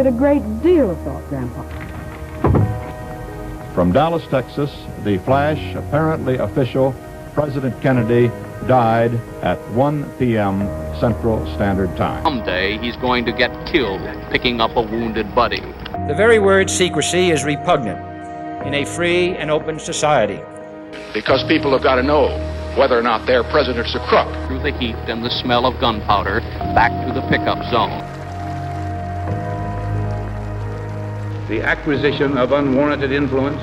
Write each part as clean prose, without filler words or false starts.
it a great deal of thought, Grandpa. From Dallas, Texas, the flash, apparently official, President Kennedy died at 1 p.m. Central Standard Time. Someday he's going to get killed picking up a wounded buddy. The very word secrecy is repugnant in a free and open society. Because people have got to know whether or not their president's a crook. Through the heat and the smell of gunpowder, back to the pickup zone. The acquisition of unwarranted influence,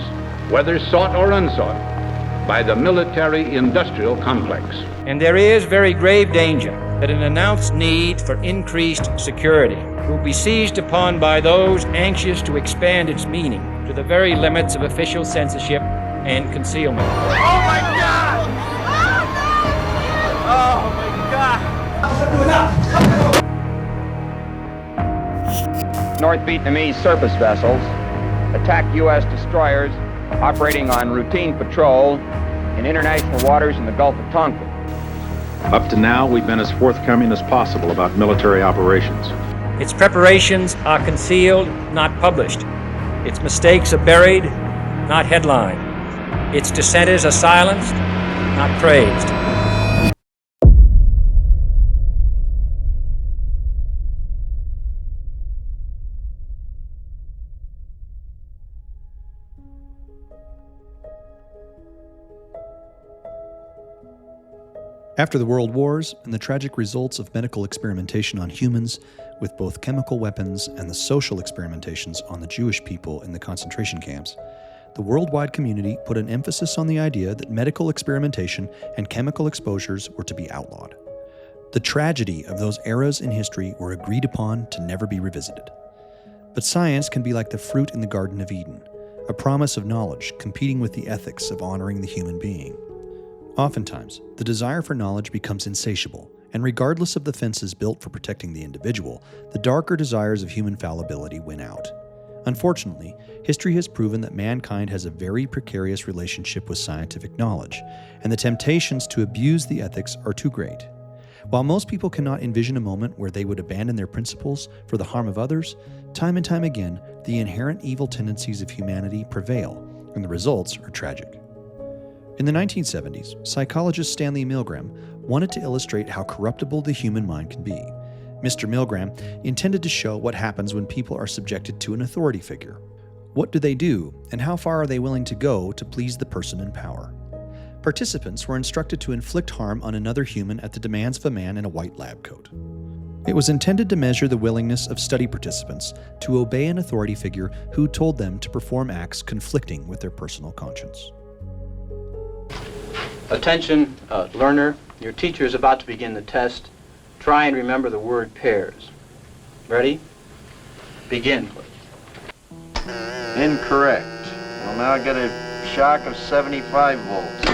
whether sought or unsought, by the military-industrial complex. And there is very grave danger that an announced need for increased security will be seized upon by those anxious to expand its meaning to the very limits of official censorship and concealment. Oh my God! Oh my God! North Vietnamese surface vessels attacked U.S. destroyers operating on routine patrol in international waters in the Gulf of Tonkin. Up to now, we've been as forthcoming as possible about military operations. Its preparations are concealed, not published. Its mistakes are buried, not headlined. Its dissenters are silenced, not praised. After the World Wars and the tragic results of medical experimentation on humans, with both chemical weapons and the social experimentations on the Jewish people in the concentration camps, the worldwide community put an emphasis on the idea that medical experimentation and chemical exposures were to be outlawed. The tragedy of those eras in history were agreed upon to never be revisited. But science can be like the fruit in the Garden of Eden, a promise of knowledge competing with the ethics of honoring the human being. Oftentimes, the desire for knowledge becomes insatiable, and regardless of the fences built for protecting the individual, the darker desires of human fallibility win out. Unfortunately, history has proven that mankind has a very precarious relationship with scientific knowledge, and the temptations to abuse the ethics are too great. While most people cannot envision a moment where they would abandon their principles for the harm of others, time and time again, the inherent evil tendencies of humanity prevail, and the results are tragic. In the 1970s, psychologist Stanley Milgram wanted to illustrate how corruptible the human mind can be. Mr. Milgram intended to show what happens when people are subjected to an authority figure. What do they do, and how far are they willing to go to please the person in power? Participants were instructed to inflict harm on another human at the demands of a man in a white lab coat. It was intended to measure the willingness of study participants to obey an authority figure who told them to perform acts conflicting with their personal conscience. Attention, learner. Your teacher is about to begin the test. Try and remember the word pairs. Ready? Begin, please. Incorrect. Well, now I got a shock of 75 volts.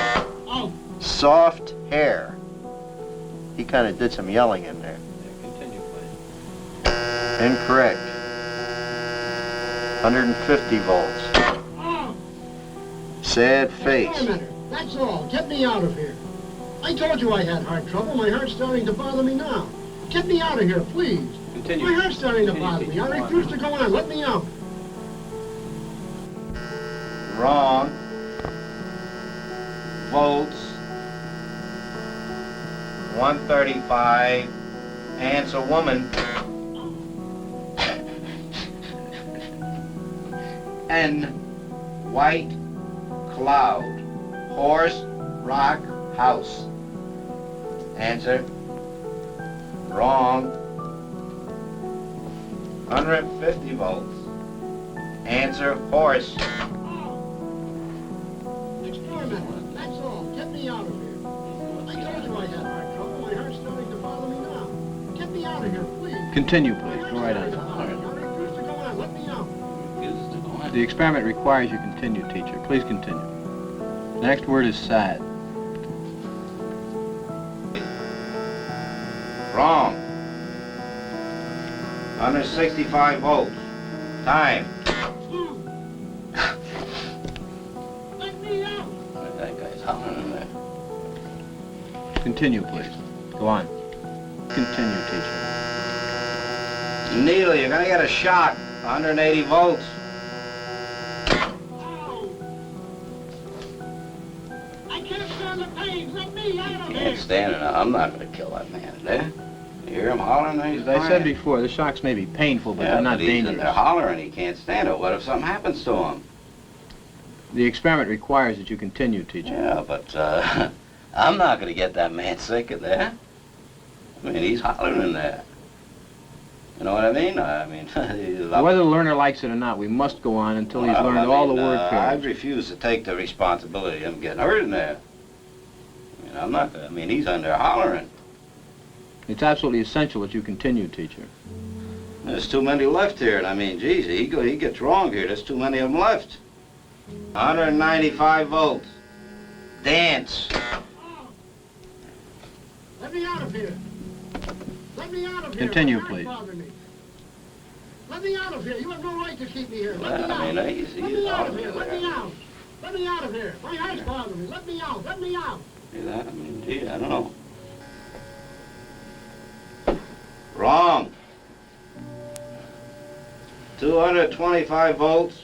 Oh. Soft hair. He kind of did some yelling in there. Continue, please. Incorrect. 150 volts. Oh. Sad face. Wait a minute. That's all. Get me out of here. I told you I had heart trouble. My heart's starting to bother me now. Get me out of here, please. Continue. My heart's starting to bother me. I refuse to go on. Let me out. Wrong. Volts. 135. Answer woman. N. White cloud. Horse, rock, house. Answer. Wrong. 150 volts. Answer, horse. Experiment. That's all. Get me out of here. I told you I had heart trouble. My heart's starting to bother me now. Get me out of here, please. Continue, please. Go right on. I refuse to go on. Let me out. The experiment requires you continue, teacher. Please continue. The next word is sad. Wrong. 165 volts. Time. Let me out. That guy's howling in there. Continue, please. Go on. Continue, teacher. Neil, you're gonna get a shock 180 volts. I can't stand the pain. Let me out of here. Can't stand it. I'm not going to kill that man there. You hear him hollering? He's As I said dying. before, the shocks may be painful, but Yeah, they're not but he's in dangerous. there hollering. He can't stand it. What if something happens to him? The experiment requires that you continue, teacher. Yeah, but I'm not going to get that man sick in there. I mean, he's hollering in there. You know what I mean? Whether the learner likes it or not, we must go on until he's learned all the word I pairs. refuse to take the responsibility of him getting hurt in there. I mean, I'm not gonna, I mean, he's in there hollering. It's absolutely essential that you continue, teacher. There's too many left here, and I mean, geez, he gets wrong here. There's too many of them left. 195 volts. Dance. Let me out of here. Let me out of here. Continue, My heart's please. bothering me. Let me out of here. You have no right to keep me here. Let me Well, I out. mean, he's Let me out of here. hollering Let me there. out. Let me out of here. My heart's bothering me. Let me out. Let me out. See that? I mean, gee, I don't know. Wrong. 225 volts.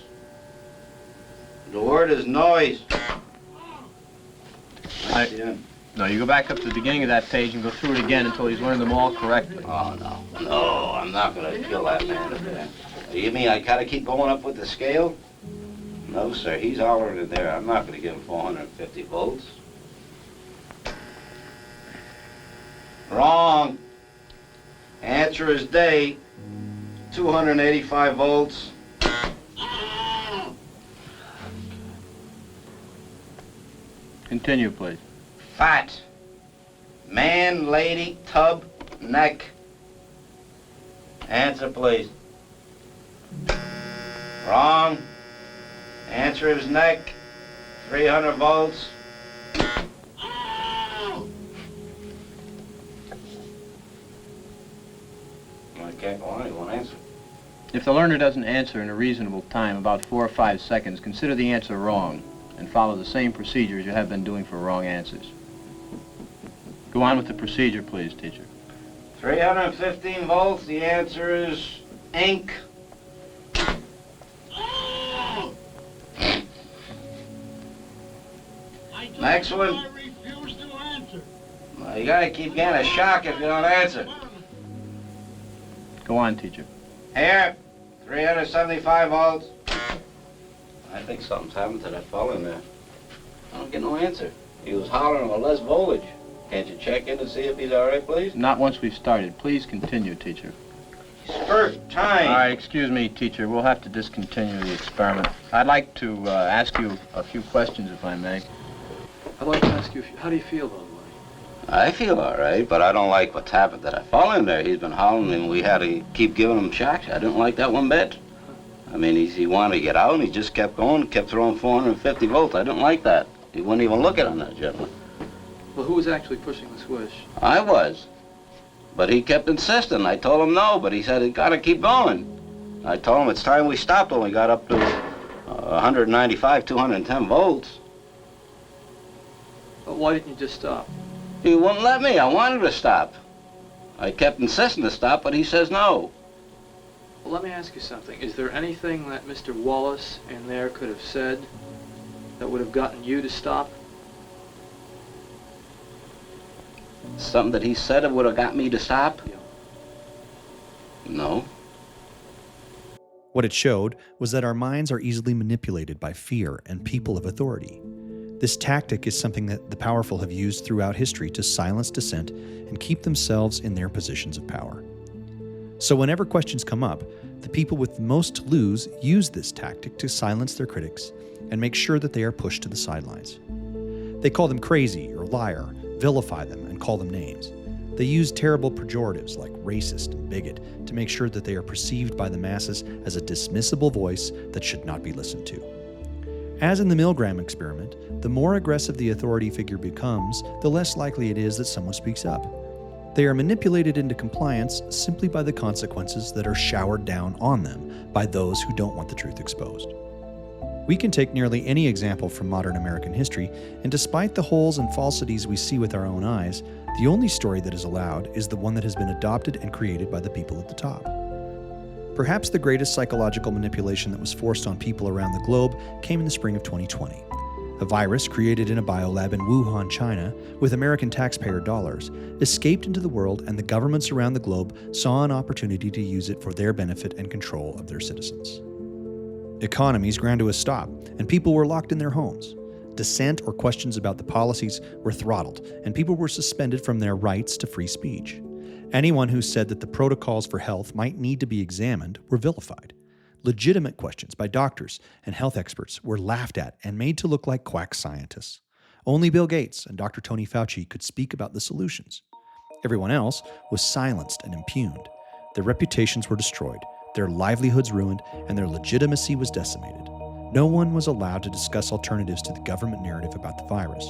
The word is noise. Yeah. No, you go back up to the beginning of that page and go through it again until he's learned them all correctly. Oh, no. No, I'm not going to kill that man in there. You mean I got to keep going up with the scale? No, sir. He's hollering in there. I'm not going to give him 450 volts. Wrong. Answer is day. 285 volts. Continue, please. Fat. Man, lady, tub, neck. Answer, please. Wrong. Answer is neck. 300 volts. I can't go on, he won't answer. If the learner doesn't answer in a reasonable time, about 4 or 5 seconds, consider the answer wrong and follow the same procedure as you have been doing for wrong answers. Go on with the procedure, please, teacher. 315 volts, the answer is ink. Next one. I refuse to answer. Well, you gotta keep getting a shock if you don't answer. Go on, teacher. Here, 375 volts. I think something's happened to that fellow in there. I don't get no answer. He was hollering with less voltage. Can't you check in to see if he's all right, please? Not once we've started. Please continue, teacher. First time. All right, excuse me, teacher. We'll have to discontinue the experiment. I'd like to ask you a few questions, if I may. I'd like to ask you, how do you feel, by the way? I feel all right, but I don't like what's happened to that fellow in there. He's been hollering and we had to keep giving him shocks. I didn't like that one bit. I mean, he wanted to get out and he just kept going, kept throwing 450 volts. I didn't like that. He wouldn't even look at him, that gentleman. Well, who was actually pushing the switch? I was. But he kept insisting. I told him no, but he said, "It's got to keep going." I told him it's time we stopped when we got up to 195, 210 volts. But why didn't you just stop? He wouldn't let me. I wanted to stop. I kept insisting to stop, but he says no. Well, let me ask you something. Is there anything that Mr. Wallace in there could have said that would have gotten you to stop? Something that he said that would have got me to stop? Yeah. No. What it showed was that our minds are easily manipulated by fear and people of authority. This tactic is something that the powerful have used throughout history to silence dissent and keep themselves in their positions of power. So whenever questions come up, the people with the most to lose use this tactic to silence their critics and make sure that they are pushed to the sidelines. They call them crazy or liar, vilify them, and call them names. They use terrible pejoratives like racist and bigot to make sure that they are perceived by the masses as a dismissible voice that should not be listened to. As in the Milgram experiment, the more aggressive the authority figure becomes, the less likely it is that someone speaks up. They are manipulated into compliance simply by the consequences that are showered down on them by those who don't want the truth exposed. We can take nearly any example from modern American history, and despite the holes and falsities we see with our own eyes, the only story that is allowed is the one that has been adopted and created by the people at the top. Perhaps the greatest psychological manipulation that was forced on people around the globe came in the spring of 2020. A virus created in a biolab in Wuhan, China, with American taxpayer dollars, escaped into the world, and the governments around the globe saw an opportunity to use it for their benefit and control of their citizens. Economies ground to a stop, and people were locked in their homes. Dissent or questions about the policies were throttled, and people were suspended from their rights to free speech. Anyone who said that the protocols for health might need to be examined were vilified. Legitimate questions by doctors and health experts were laughed at and made to look like quack scientists. Only Bill Gates and Dr. Tony Fauci could speak about the solutions. Everyone else was silenced and impugned. Their reputations were destroyed, their livelihoods ruined, and their legitimacy was decimated. No one was allowed to discuss alternatives to the government narrative about the virus.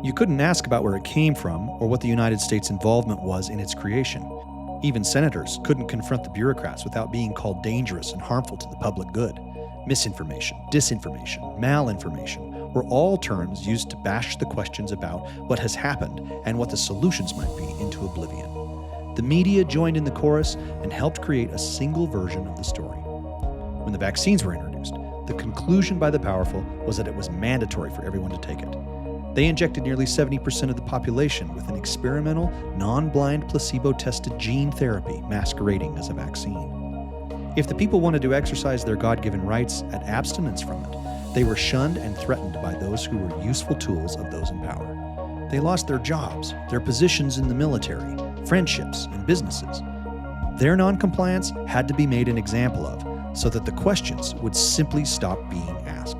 You couldn't ask about where it came from or what the United States' involvement was in its creation. Even senators couldn't confront the bureaucrats without being called dangerous and harmful to the public good. Misinformation, disinformation, malinformation were all terms used to bash the questions about what has happened and what the solutions might be into oblivion. The media joined in the chorus and helped create a single version of the story. When the vaccines were introduced, the conclusion by the powerful was that it was mandatory for everyone to take it. They injected nearly 70% of the population with an experimental, non-blind, placebo-tested gene therapy masquerading as a vaccine. If the people wanted to exercise their God-given rights at abstinence from it, they were shunned and threatened by those who were useful tools of those in power. They lost their jobs, their positions in the military, friendships, and businesses. Their non-compliance had to be made an example of, so that the questions would simply stop being asked.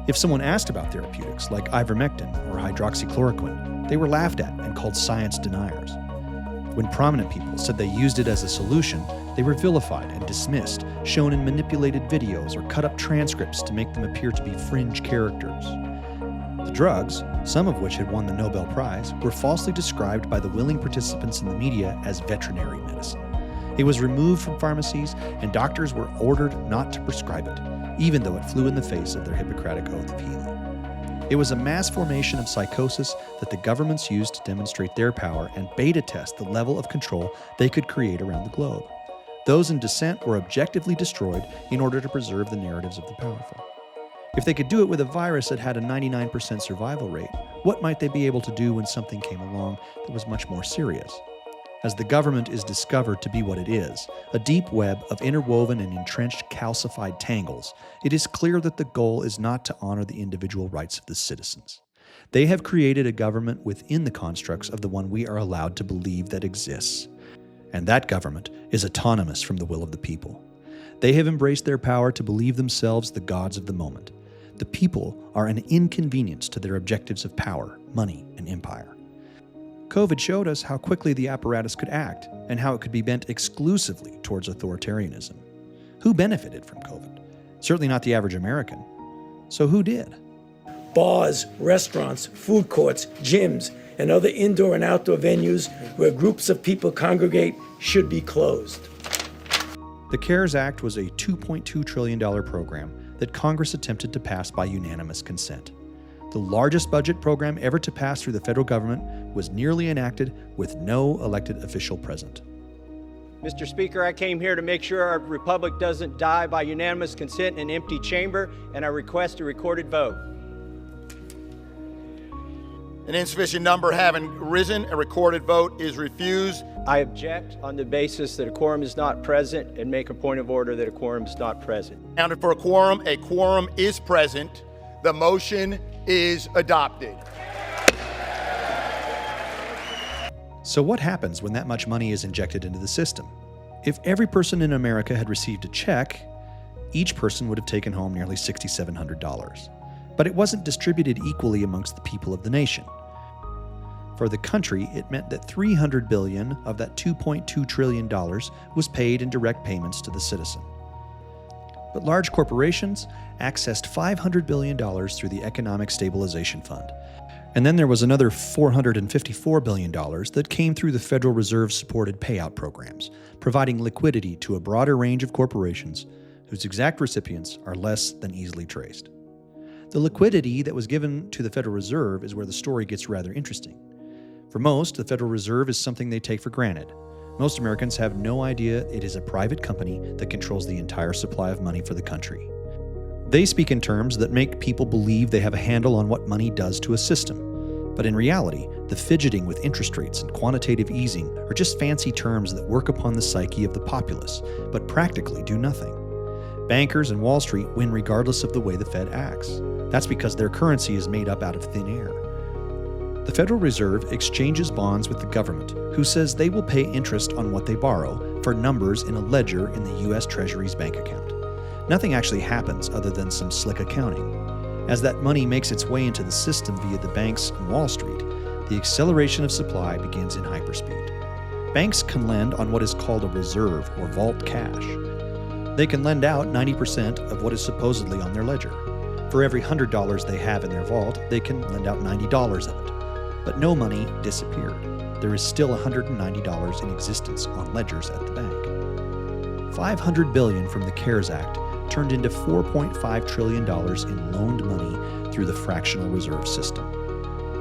If someone asked about therapeutics like ivermectin or hydroxychloroquine, they were laughed at and called science deniers. When prominent people said they used it as a solution, they were vilified and dismissed, shown in manipulated videos or cut-up transcripts to make them appear to be fringe characters. The drugs, some of which had won the Nobel Prize, were falsely described by the willing participants in the media as veterinary medicine. It was removed from pharmacies, and doctors were ordered not to prescribe it, even though it flew in the face of their Hippocratic oath of healing. It was a mass formation of psychosis that the governments used to demonstrate their power and beta test the level of control they could create around the globe. Those in dissent were objectively destroyed in order to preserve the narratives of the powerful. If they could do it with a virus that had a 99% survival rate, what might they be able to do when something came along that was much more serious? As the government is discovered to be what it is, a deep web of interwoven and entrenched calcified tangles, it is clear that the goal is not to honor the individual rights of the citizens. They have created a government within the constructs of the one we are allowed to believe that exists. And that government is autonomous from the will of the people. They have embraced their power to believe themselves the gods of the moment. The people are an inconvenience to their objectives of power, money, and empire. COVID showed us how quickly the apparatus could act and how it could be bent exclusively towards authoritarianism. Who benefited from COVID? Certainly not the average American. So who did? Bars, restaurants, food courts, gyms, and other indoor and outdoor venues where groups of people congregate should be closed. The CARES Act was a $2.2 trillion program that Congress attempted to pass by unanimous consent. The largest budget program ever to pass through the federal government was nearly enacted with no elected official present. Mr. Speaker, I came here to make sure our republic doesn't die by unanimous consent in an empty chamber, and I request a recorded vote. An insufficient number having risen, a recorded vote is refused. I object on the basis that a quorum is not present and make a point of order that a quorum is not present. Counted for a quorum is present. The motion is adopted. So what happens when that much money is injected into the system? If every person in America had received a check, each person would have taken home nearly $6,700. But it wasn't distributed equally amongst the people of the nation. For the country, it meant that $300 billion of that $2.2 trillion was paid in direct payments to the citizen. But large corporations accessed $500 billion through the Economic Stabilization Fund. And then there was another $454 billion that came through the Federal Reserve-supported payout programs, providing liquidity to a broader range of corporations whose exact recipients are less than easily traced. The liquidity that was given to the Federal Reserve is where the story gets rather interesting. For most, the Federal Reserve is something they take for granted. Most Americans have no idea it is a private company that controls the entire supply of money for the country. They speak in terms that make people believe they have a handle on what money does to a system. But in reality, the fidgeting with interest rates and quantitative easing are just fancy terms that work upon the psyche of the populace, but practically do nothing. Bankers and Wall Street win regardless of the way the Fed acts. That's because their currency is made up out of thin air. The Federal Reserve exchanges bonds with the government, who says they will pay interest on what they borrow for numbers in a ledger in the U.S. Treasury's bank account. Nothing actually happens other than some slick accounting. As that money makes its way into the system via the banks and Wall Street, the acceleration of supply begins in hyperspeed. Banks can lend on what is called a reserve or vault cash. They can lend out 90% of what is supposedly on their ledger. For every $100 they have in their vault, they can lend out $90 of it. But no money disappeared. There is still $190 in existence on ledgers at the bank. $500 billion from the CARES Act turned into $4.5 trillion in loaned money through the fractional reserve system.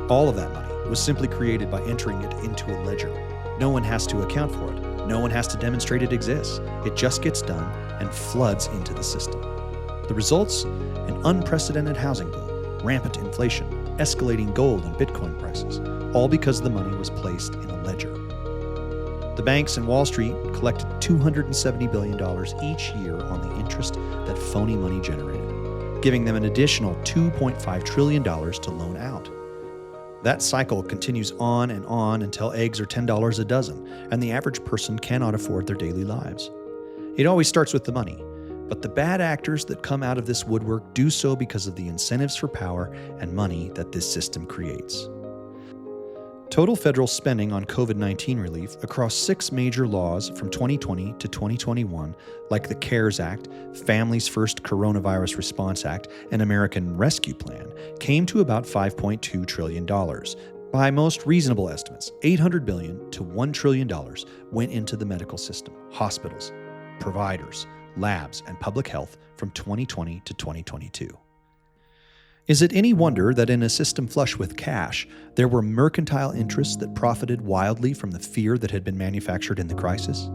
All of that money was simply created by entering it into a ledger. No one has to account for it. No one has to demonstrate it exists. It just gets done and floods into the system. The results? An unprecedented housing boom, rampant inflation, escalating gold and Bitcoin prices, all because the money was placed in a ledger. The banks and Wall Street collected $270 billion each year on the interest that phony money generated, giving them an additional $2.5 trillion to loan out. That cycle continues on until eggs are $10 a dozen, and the average person cannot afford their daily lives. It always starts with the money. But the bad actors that come out of this woodwork do so because of the incentives for power and money that this system creates. Total federal spending on COVID-19 relief across 6 major laws from 2020 to 2021, like the CARES Act, Families First Coronavirus Response Act, and American Rescue Plan, came to about $5.2 trillion. By most reasonable estimates, $800 billion to $1 trillion went into the medical system, hospitals, providers, labs, and public health from 2020 to 2022. Is it any wonder that in a system flush with cash, there were mercantile interests that profited wildly from the fear that had been manufactured in the crisis?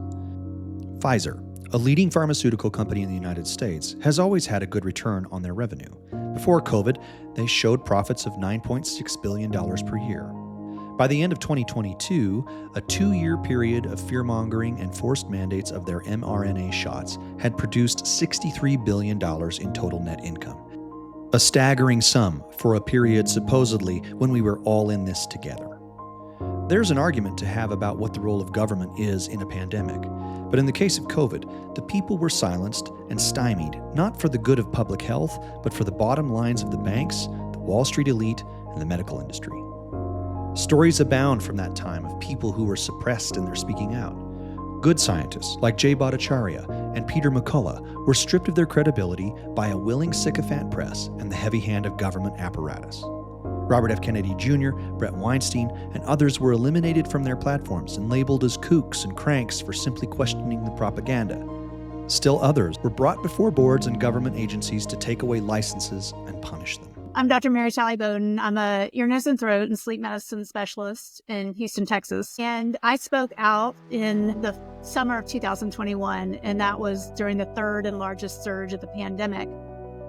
Pfizer, a leading pharmaceutical company in the United States, has always had a good return on their revenue. Before COVID, they showed profits of $9.6 billion per year. By the end of 2022, a 2-year period of fear-mongering and forced mandates of their mRNA shots had produced $63 billion in total net income. A staggering sum for a period supposedly when we were all in this together. There's an argument to have about what the role of government is in a pandemic, but in the case of COVID, the people were silenced and stymied, not for the good of public health, but for the bottom lines of the banks, the Wall Street elite, and the medical industry. Stories abound from that time of people who were suppressed in their speaking out. Good scientists like Jay Bhattacharya and Peter McCullough were stripped of their credibility by a willing sycophant press and the heavy hand of government apparatus. Robert F. Kennedy Jr., Brett Weinstein, and others were eliminated from their platforms and labeled as kooks and cranks for simply questioning the propaganda. Still others were brought before boards and government agencies to take away licenses and punish them. I'm Dr. Mary Sally Bowden. I'm a ear, nose, and throat and sleep medicine specialist in Houston, Texas. And I spoke out in the summer of 2021, and that was during the 3rd and largest surge of the pandemic.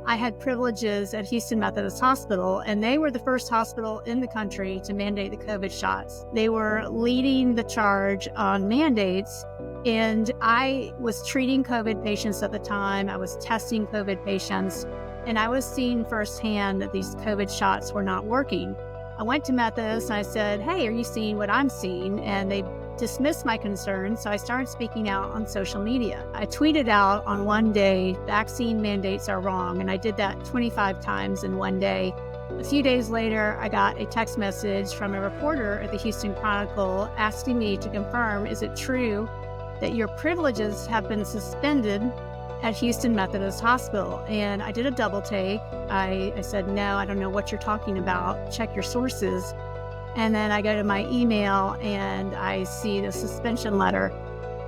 I had privileges at Houston Methodist Hospital, and they were the first hospital in the country to mandate the COVID shots. They were leading the charge on mandates, and I was treating COVID patients at the time. I was testing COVID patients. And I was seeing firsthand that these COVID shots were not working. I went to Methodist and I said, hey, are you seeing what I'm seeing? And they dismissed my concerns, so I started speaking out on social media. I tweeted out on one day, vaccine mandates are wrong, and I did that 25 times in one day. A few days later, I got a text message from a reporter at the Houston Chronicle asking me to confirm, is it true that your privileges have been suspended at Houston Methodist Hospital? And I did a double take. I said, no, I don't know what you're talking about. Check your sources. And then I go to my email and I see the suspension letter.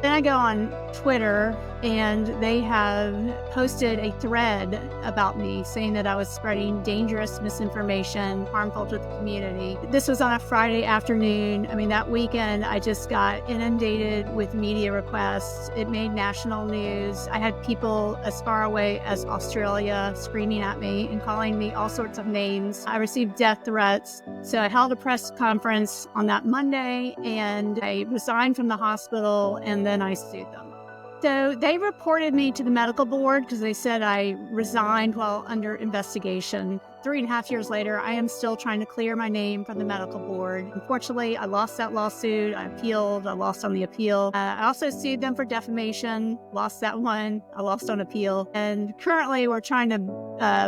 Then I go on Twitter, and they have posted a thread about me saying that I was spreading dangerous misinformation, harmful to the community. This was on a Friday afternoon. I mean, that weekend, I just got inundated with media requests. It made national news. I had people as far away as Australia screaming at me and calling me all sorts of names. I received death threats. So I held a press conference on that Monday, and I resigned from the hospital, and then I sued them. So they reported me to the medical board because they said I resigned while under investigation. 3.5 years later, I am still trying to clear my name from the medical board. Unfortunately, I lost that lawsuit. I appealed. I lost on the appeal. I also sued them for defamation. Lost that one. I lost on appeal. And currently, we're trying to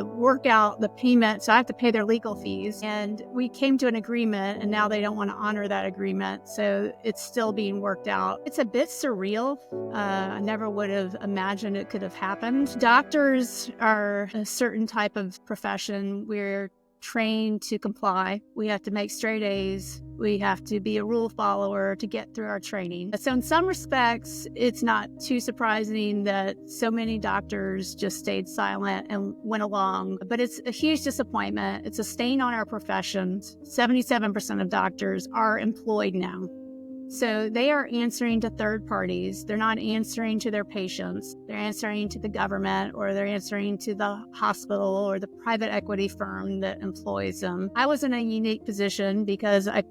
work out the payment. So I have to pay their legal fees. And we came to an agreement, and now they don't want to honor that agreement. So it's still being worked out. It's a bit surreal. I never would have imagined it could have happened. Doctors are a certain type of profession. We're trained to comply. We have to make straight A's. We have to be a rule follower to get through our training. So in some respects, it's not too surprising that so many doctors just stayed silent and went along. But it's a huge disappointment. It's a stain on our professions. 77% of doctors are employed now. So they are answering to third parties. They're not answering to their patients. They're answering to the government, or they're answering to the hospital or the private equity firm that employs them. I was in a unique position because I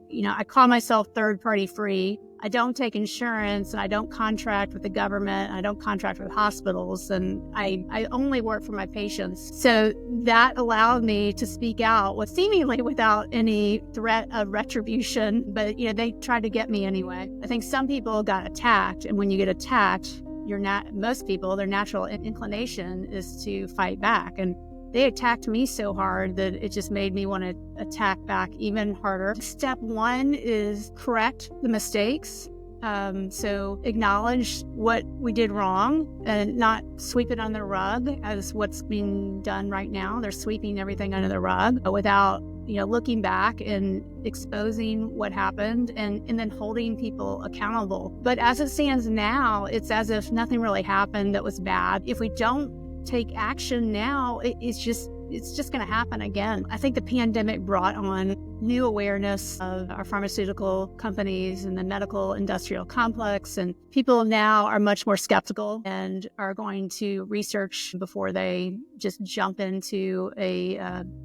call myself third party free. I don't take insurance, and I don't contract with the government. I don't contract with hospitals, and I only work for my patients. So that allowed me to speak out seemingly without any threat of retribution, but they tried to get me anyway. I think some people got attacked, and when you get attacked, most people, their natural inclination is to fight back. And they attacked me so hard that it just made me want to attack back even harder. Step one is correct the mistakes. So acknowledge what we did wrong and not sweep it on the rug as what's being done right now. They're sweeping everything under the rug without looking back and exposing what happened and then holding people accountable. But as it stands now, it's as if nothing really happened that was bad. If we don't take action now, it's just going to happen again. I think the pandemic brought on new awareness of our pharmaceutical companies and the medical industrial complex, and people now are much more skeptical and are going to research before they just jump into a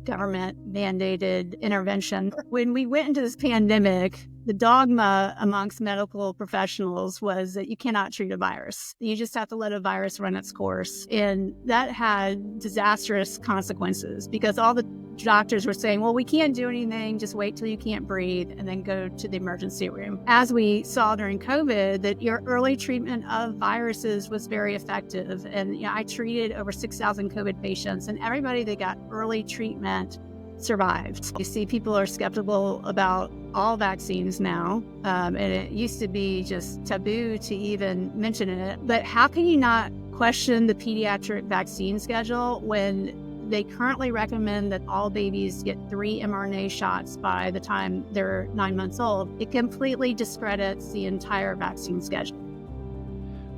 government mandated intervention. When we went into this pandemic, the dogma amongst medical professionals was that you cannot treat a virus. You just have to let a virus run its course. And that had disastrous consequences because all the doctors were saying, well, we can't do anything, just wait till you can't breathe and then go to the emergency room. As we saw during COVID, that your early treatment of viruses was very effective. And I treated over 6,000 COVID patients, and everybody that got early treatment survived. You see, people are skeptical about all vaccines now, and it used to be just taboo to even mention it. But how can you not question the pediatric vaccine schedule when they currently recommend that all babies get 3 mRNA shots by the time they're 9 months old? It completely discredits the entire vaccine schedule.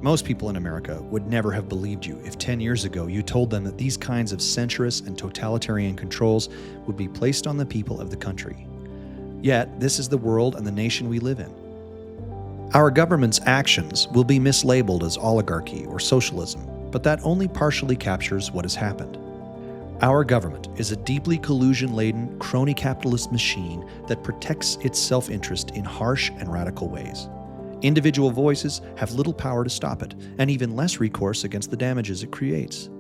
Most people in America would never have believed you if 10 years ago you told them that these kinds of censorious and totalitarian controls would be placed on the people of the country. Yet, this is the world and the nation we live in. Our government's actions will be mislabeled as oligarchy or socialism, but that only partially captures what has happened. Our government is a deeply collusion-laden, crony capitalist machine that protects its self-interest in harsh and radical ways. Individual voices have little power to stop it, and even less recourse against the damages it creates.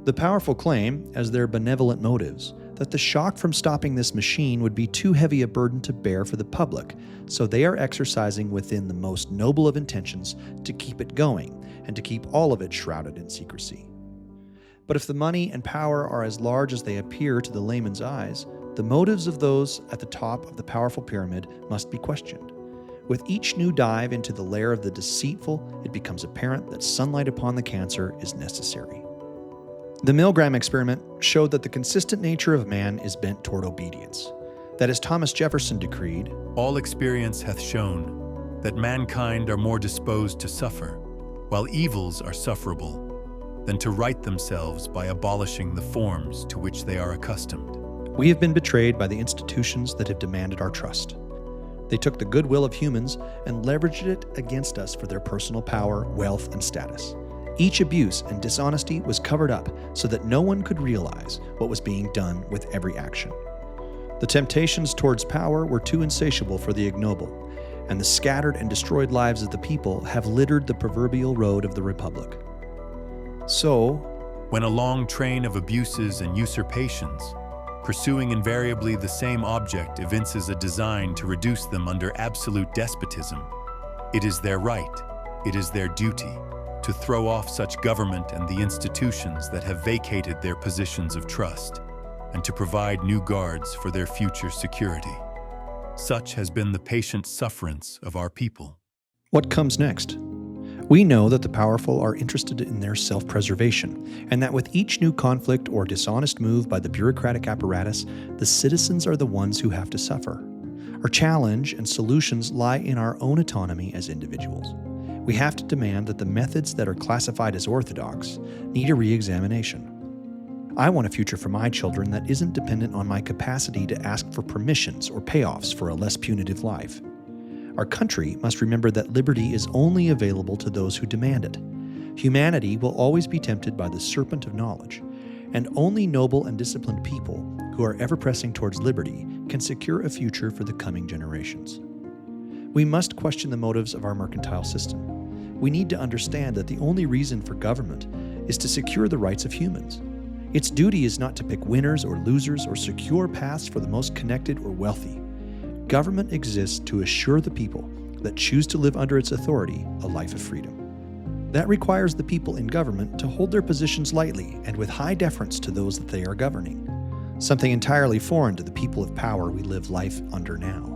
The powerful claim, as their benevolent motives, that the shock from stopping this machine would be too heavy a burden to bear for the public, so they are exercising within the most noble of intentions to keep it going and to keep all of it shrouded in secrecy. But if the money and power are as large as they appear to the layman's eyes, the motives of those at the top of the powerful pyramid must be questioned. With each new dive into the lair of the deceitful, it becomes apparent that sunlight upon the cancer is necessary. The Milgram experiment showed that the consistent nature of man is bent toward obedience. That as Thomas Jefferson decreed, "All experience hath shown that mankind are more disposed to suffer, while evils are sufferable, than to right themselves by abolishing the forms to which they are accustomed. We have been betrayed by the institutions that have demanded our trust. They took the goodwill of humans and leveraged it against us for their personal power, wealth, and status. Each abuse and dishonesty was covered up so that no one could realize what was being done with every action. The temptations towards power were too insatiable for the ignoble, and the scattered and destroyed lives of the people have littered the proverbial road of the Republic. So, when a long train of abuses and usurpations, pursuing invariably the same object, evinces a design to reduce them under absolute despotism, it is their right, it is their duty, to throw off such government and the institutions that have vacated their positions of trust, and to provide new guards for their future security. Such has been the patient sufferance of our people. What comes next? We know that the powerful are interested in their self-preservation, and that with each new conflict or dishonest move by the bureaucratic apparatus, the citizens are the ones who have to suffer. Our challenge and solutions lie in our own autonomy as individuals. We have to demand that the methods that are classified as orthodox need a re-examination. I want a future for my children that isn't dependent on my capacity to ask for permissions or payoffs for a less punitive life. Our country must remember that liberty is only available to those who demand it. Humanity will always be tempted by the serpent of knowledge, and only noble and disciplined people who are ever pressing towards liberty can secure a future for the coming generations. We must question the motives of our mercantile system. We need to understand that the only reason for government is to secure the rights of humans. Its duty is not to pick winners or losers or secure paths for the most connected or wealthy. Government exists to assure the people that choose to live under its authority a life of freedom. That requires the people in government to hold their positions lightly and with high deference to those that they are governing, something entirely foreign to the people of power we live life under now.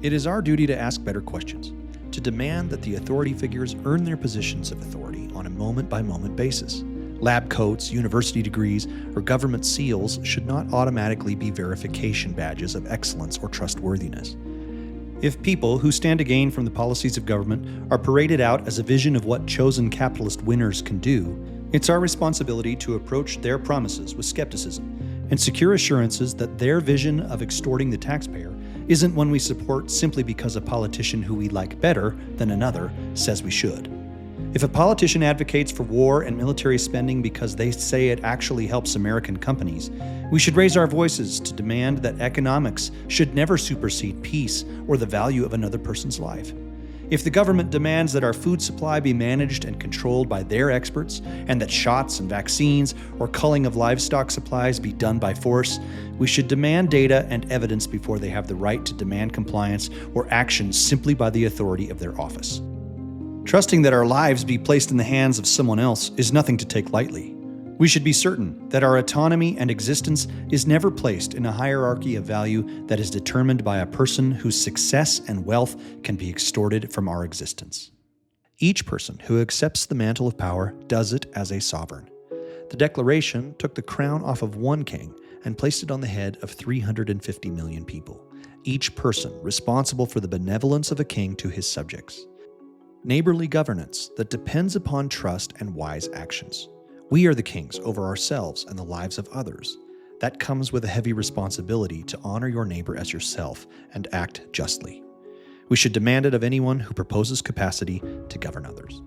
It is our duty to ask better questions, to demand that the authority figures earn their positions of authority on a moment-by-moment basis. Lab coats, university degrees, or government seals should not automatically be verification badges of excellence or trustworthiness. If people who stand to gain from the policies of government are paraded out as a vision of what chosen capitalist winners can do, it's our responsibility to approach their promises with skepticism and secure assurances that their vision of extorting the taxpayer isn't one we support simply because a politician who we like better than another says we should. If a politician advocates for war and military spending because they say it actually helps American companies, we should raise our voices to demand that economics should never supersede peace or the value of another person's life. If the government demands that our food supply be managed and controlled by their experts, and that shots and vaccines or culling of livestock supplies be done by force, we should demand data and evidence before they have the right to demand compliance or action simply by the authority of their office. Trusting that our lives be placed in the hands of someone else is nothing to take lightly. We should be certain that our autonomy and existence is never placed in a hierarchy of value that is determined by a person whose success and wealth can be extorted from our existence. Each person who accepts the mantle of power does it as a sovereign. The Declaration took the crown off of one king and placed it on the head of 350 million people, each person responsible for the benevolence of a king to his subjects. Neighborly governance that depends upon trust and wise actions. We are the kings over ourselves and the lives of others. That comes with a heavy responsibility to honor your neighbor as yourself and act justly. We should demand it of anyone who proposes capacity to govern others.